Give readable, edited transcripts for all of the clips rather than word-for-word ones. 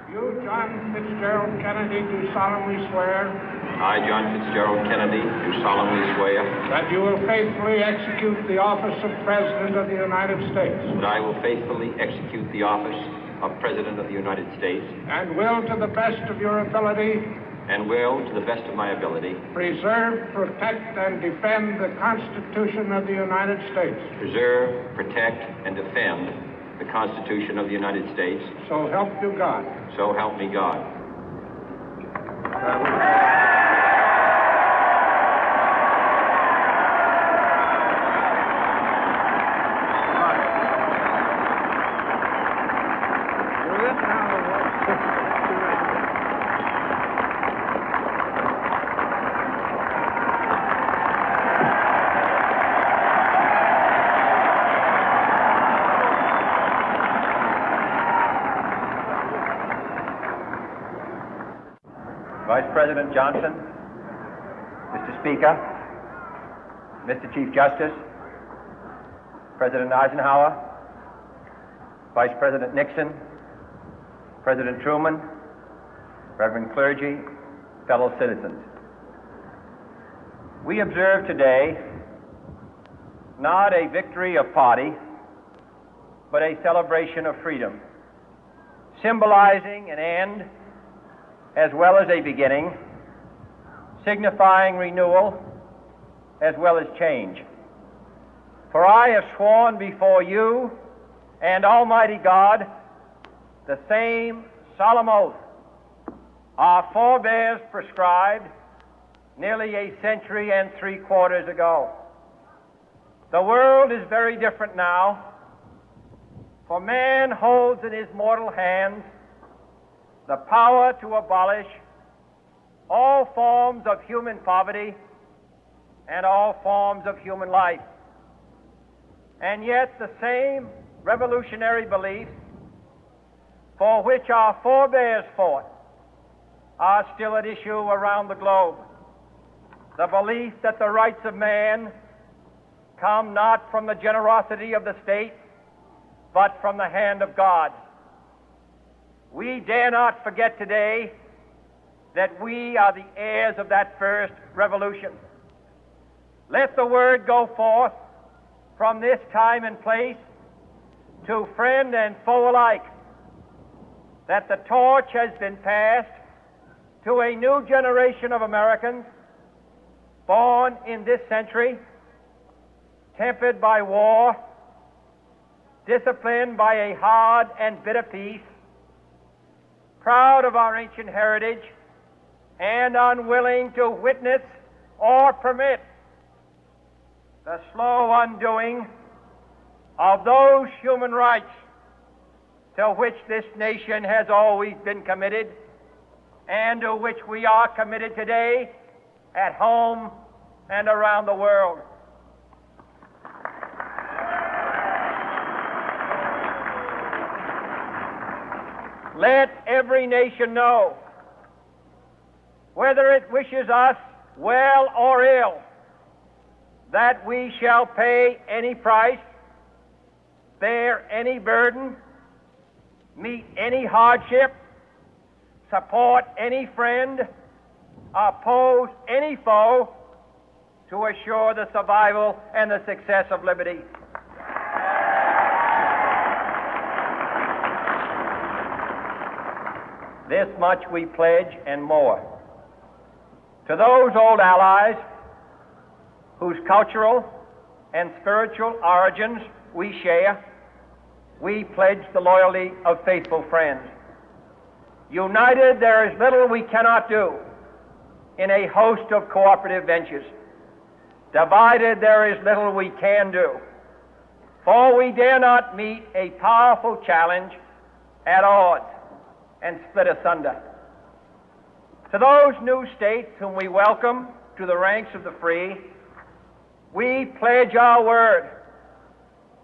You, John Fitzgerald Kennedy, do solemnly swear. I, John Fitzgerald Kennedy, do solemnly swear. That you will faithfully execute the office of President of the United States. That I will faithfully execute the office of President of the United States. And will, to the best of your ability. And will, to the best of my ability. Preserve, protect, and defend the Constitution of the United States. Preserve, protect, and defend the Constitution of the United States. So help you God. So help me God. Vice President Johnson, Mr. Speaker, Mr. Chief Justice, President Eisenhower, Vice President Nixon, President Truman, Reverend clergy, fellow citizens. We observe today not a victory of party, but a celebration of freedom, symbolizing an end as well as a beginning, signifying renewal as well as change. For I have sworn before you and Almighty God the same solemn oath our forebears prescribed nearly a century and 3/4 ago. The world is very different now, for man holds in his mortal hands the power to abolish all forms of human poverty and all forms of human life. And yet the same revolutionary beliefs for which our forebears fought are still at issue around the globe. The belief that the rights of man come not from the generosity of the state, but from the hand of God. We dare not forget today that we are the heirs of that first revolution. Let the word go forth from this time and place to friend and foe alike that the torch has been passed to a new generation of Americans born in this century, tempered by war, disciplined by a hard and bitter peace, proud of our ancient heritage, and unwilling to witness or permit the slow undoing of those human rights to which this nation has always been committed and to which we are committed today at home and around the world. Let every nation know, whether it wishes us well or ill, that we shall pay any price, bear any burden, meet any hardship, support any friend, oppose any foe to assure the survival and the success of liberty. This much we pledge and more. To those old allies whose cultural and spiritual origins we share, we pledge the loyalty of faithful friends. United, there is little we cannot do in a host of cooperative ventures. Divided, there is little we can do, for we dare not meet a powerful challenge at odds and split asunder. To those new states whom we welcome to the ranks of the free, we pledge our word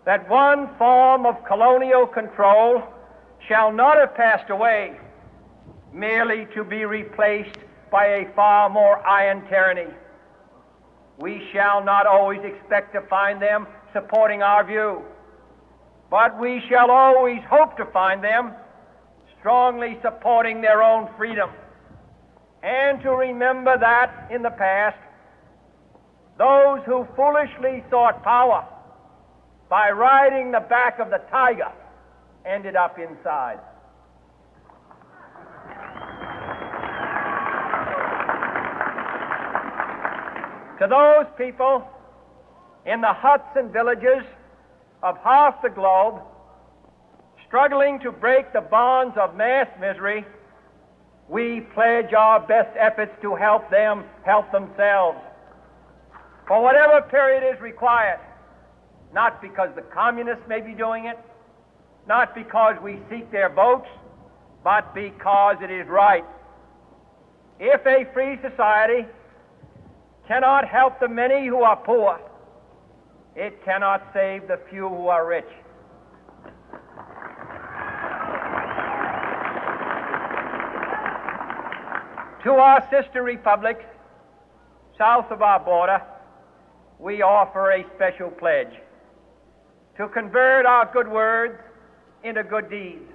that one form of colonial control shall not have passed away, merely to be replaced by a far more iron tyranny. We shall not always expect to find them supporting our view, but we shall always hope to find them strongly supporting their own freedom, and to remember that in the past, those who foolishly sought power by riding the back of the tiger ended up inside. To those people in the huts and villages of half the globe struggling to break the bonds of mass misery, we pledge our best efforts to help them help themselves for whatever period is required, not because the communists may be doing it, not because we seek their votes, but because it is right. If a free society cannot help the many who are poor, it cannot save the few who are rich. To our sister republics south of our border, we offer a special pledge to convert our good words into good deeds,